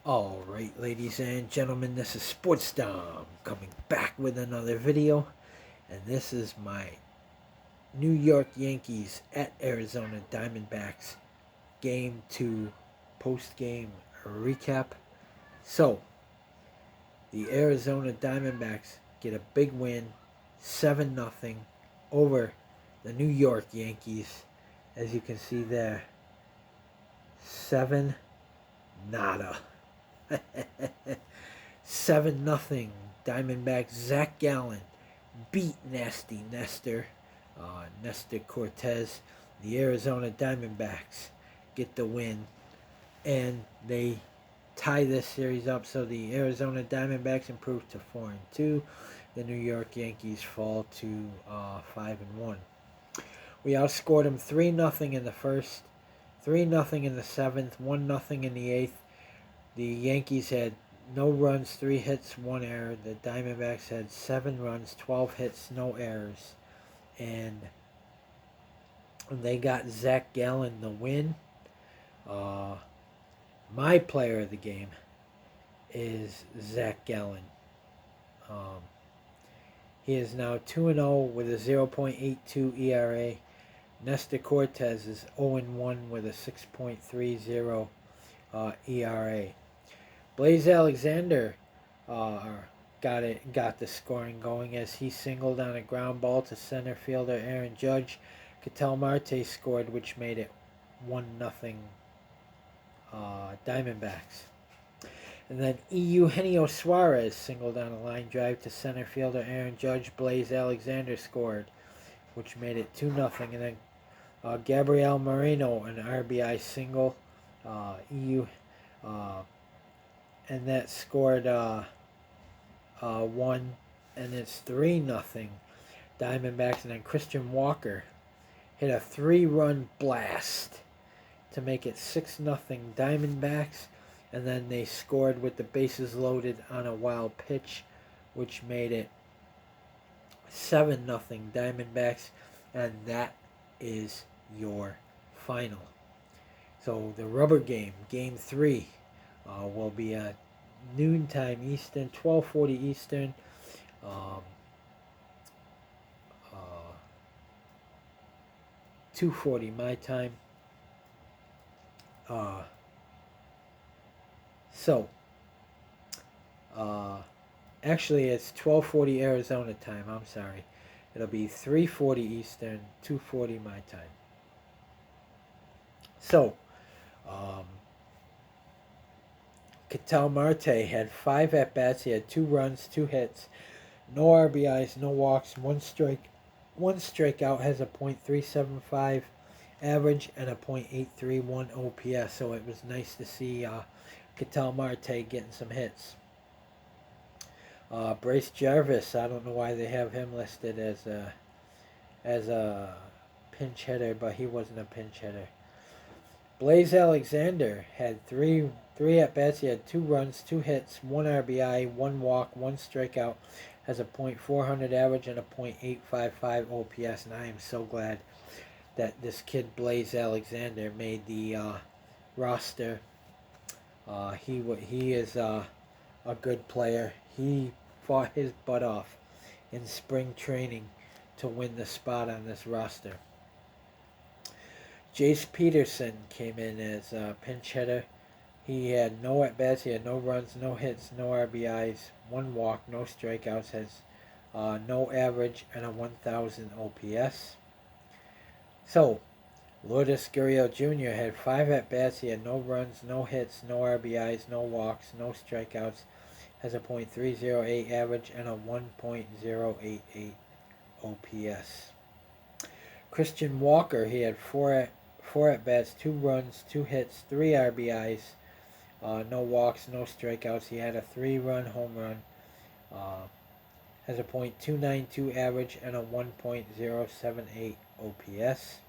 Alright, ladies and gentlemen, this is Sports Dom coming back with another video. And this is my New York Yankees at Arizona Diamondbacks Game 2 post-game recap. So, the Arizona Diamondbacks get a big win, 7-0 over the New York Yankees. As you can see there, 7 nada. 7-0 Diamondbacks. Zach Gallen beat Nasty Nestor Cortez. The Arizona Diamondbacks get the win, and they tie this series up. So the Arizona Diamondbacks improve to 4-2. The New York Yankees fall to 5-1. We outscored them 3-0 in the first, 3-0 in the seventh, 1-0 in the eighth. The Yankees had no runs, 3 hits, 1 error. The Diamondbacks had 7 runs, 12 hits, no errors. And they got Zach Gallen the win. My player of the game is Zach Gallen. He is now 2-0 with a 0.82 ERA. Nestor Cortez is 0-1 with a 6.30 ERA. Blaze Alexander got the scoring going as he singled on a ground ball to center fielder Aaron Judge. Ketel Marte scored, which made it 1-0 Diamondbacks. And then Eugenio Suarez singled on a line drive to center fielder Aaron Judge. Blaze Alexander scored, which made it 2-0. And then Gabriel Moreno, an RBI single. And that scored 1, and it's 3-0 Diamondbacks. And then Christian Walker hit a 3-run blast to make it 6-0 Diamondbacks. And then they scored with the bases loaded on a wild pitch, which made it 7-0 Diamondbacks. And that is your final. So the rubber game, Game 3, will be at noontime Eastern, 12:40 Eastern. 2:40 my time. Actually, it's 12:40 Arizona time. I'm sorry. It'll be 3:40 Eastern, 2:40 my time. So, Ketel Marte had 5 at-bats. He had 2 runs, 2 hits, no RBIs, no walks, 1 strikeout, has a .375 average and a .831 OPS. So it was nice to see Ketel Marte getting some hits. Brace Jarvis, I don't know why they have him listed as a pinch hitter, but he wasn't a pinch hitter. Blaze Alexander had 3 at-bats. He had 2 runs, 2 hits, 1 RBI, 1 walk, 1 strikeout, has a .400 average and a .855 OPS. And I am so glad that this kid Blaze Alexander made the roster. He is a good player. He fought his butt off in spring training to win the spot on this roster. Jace Peterson came in as a pinch hitter. He had no at-bats. He had no runs, no hits, no RBIs, 1 walk, no strikeouts, has no average, and a 1,000 OPS. So, Lourdes Gurriel Jr. had 5 at-bats. He had no runs, no hits, no RBIs, no walks, no strikeouts, has a .308 average, and a 1.088 OPS. Christian Walker, he had 4 at-bats, 2 runs, 2 hits, 3 RBIs, no walks, no strikeouts. He had a 3-run home run, has a .292 average and a 1.078 OPS.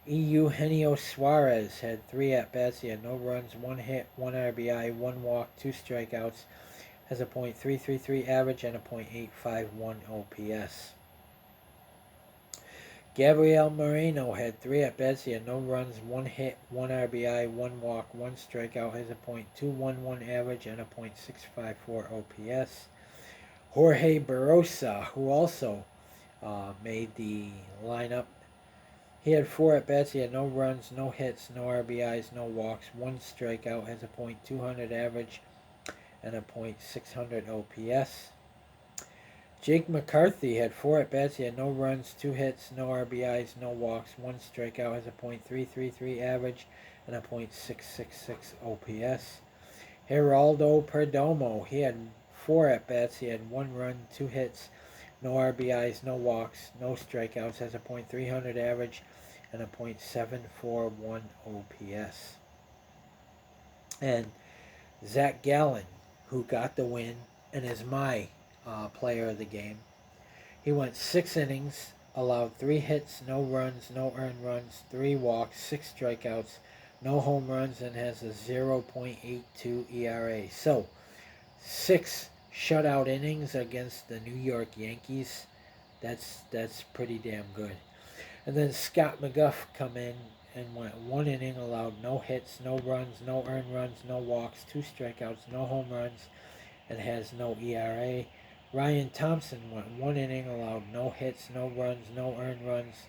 Eugenio Suarez had 3 at-bats. He had no runs, 1 hit, 1 RBI, 1 walk, 2 strikeouts, has a .333 average and a .851 OPS. Gabriel Moreno had 3 at-bats. He had no runs, 1 hit, 1 RBI, 1 walk, 1 strikeout. Has a .211 average and a .654 OPS. Jorge Barosa, who also made the lineup, he had 4 at-bats. He had no runs, no hits, no RBIs, no walks, 1 strikeout. Has a .200 average and a .600 OPS. Jake McCarthy had 4 at-bats. He had no runs, 2 hits, no RBIs, no walks, 1 strikeout. Has a .333 average and a .666 OPS. Geraldo Perdomo, he had 4 at-bats. He had 1 run, 2 hits, no RBIs, no walks, no strikeouts. Has a .300 average and a .741 OPS. And Zach Gallen, who got the win and is my player of the game. He went 6 innings, allowed 3 hits, no runs, no earned runs, 3 walks, 6 strikeouts, no home runs, and has a 0.82 ERA. So, 6 shutout innings against the New York Yankees. That's pretty damn good. And then Scott McGuff come in and went 1 inning, allowed no hits, no runs, no earned runs, no walks, 2 strikeouts, no home runs, and has no ERA. Ryan Thompson went 1 inning, allowed no hits, no runs, no earned runs,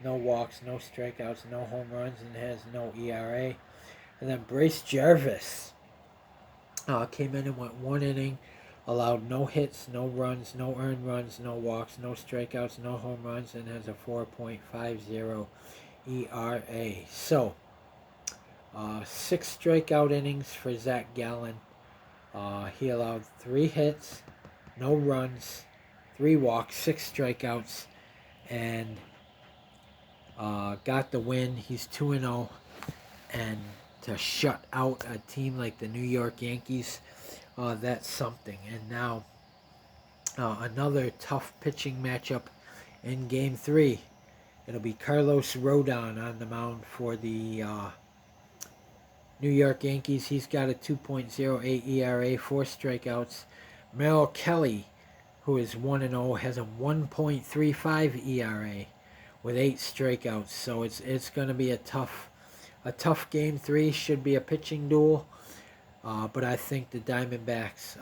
no walks, no strikeouts, no home runs, and has no ERA. And then Brace Jarvis came in and went 1 inning, allowed no hits, no runs, no earned runs, no walks, no strikeouts, no home runs, and has a 4.50 ERA. So, 6 strikeout innings for Zach Gallen. He allowed 3 hits, no runs, 3 walks, 6 strikeouts, and got the win. He's 2-0, and to shut out a team like the New York Yankees, that's something. And now another tough pitching matchup in Game 3. It'll be Carlos Rodon on the mound for the New York Yankees. He's got a 2.08 ERA, 4 strikeouts. Merrill Kelly, who is 1-0, has a 1.35 ERA with 8 strikeouts. So it's going to be a tough Game 3. Should be a pitching duel, but I think the Diamondbacks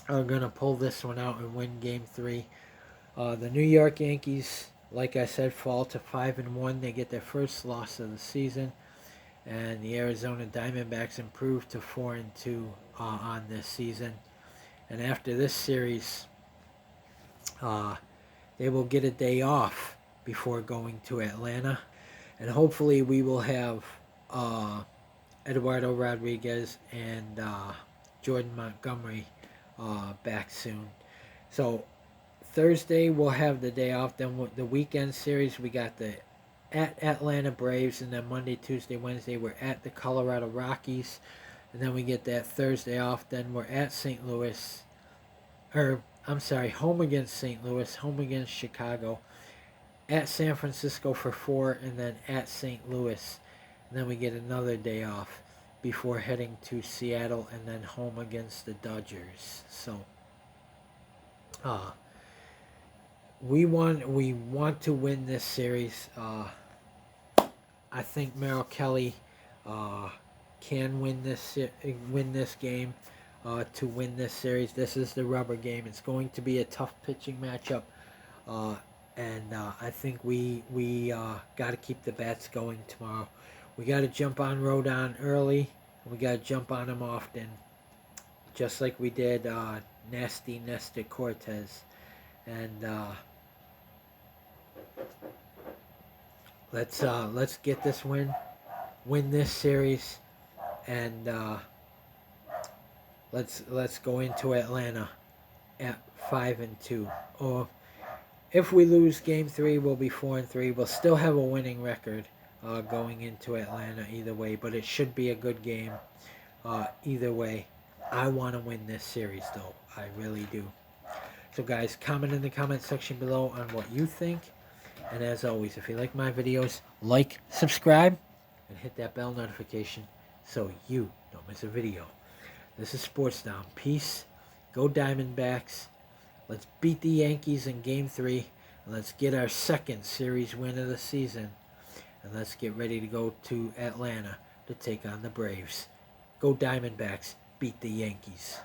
are going to pull this one out and win Game 3. The New York Yankees, like I said, fall to 5-1. They get their first loss of the season. And the Arizona Diamondbacks improved to 4-2 on this season. And after this series, they will get a day off before going to Atlanta. And hopefully we will have Eduardo Rodriguez and Jordan Montgomery back soon. So Thursday we'll have the day off. Then the weekend series, we got the at Atlanta Braves, and then Monday, Tuesday, Wednesday we're at the Colorado Rockies, and then we get that Thursday off. Then we're at St. Louis, home against St. Louis, home against Chicago, at San Francisco for 4, and then at St. Louis, and then we get another day off before heading to Seattle, and then home against the Dodgers. So we want to win this series. I think Merrill Kelly can win this game to win this series. This is the rubber game. It's going to be a tough pitching matchup, and I think we got to keep the bats going tomorrow. We got to jump on Rodon early. We got to jump on him often, just like we did Nasty Nestor Cortez. And let's get this win this series, and let's go into Atlanta at 5-2. Or if we lose Game 3, we'll be 4-3. We'll still have a winning record going into Atlanta either way, but it should be a good game either way. I want to win this series, though. I really do. So guys, comment in the comment section below on what you think. And as always, if you like my videos, like, subscribe, and hit that bell notification so you don't miss a video. This is Sports Down. Peace. Go Diamondbacks. Let's beat the Yankees in Game 3. Let's get our second series win of the season. And let's get ready to go to Atlanta to take on the Braves. Go Diamondbacks. Beat the Yankees.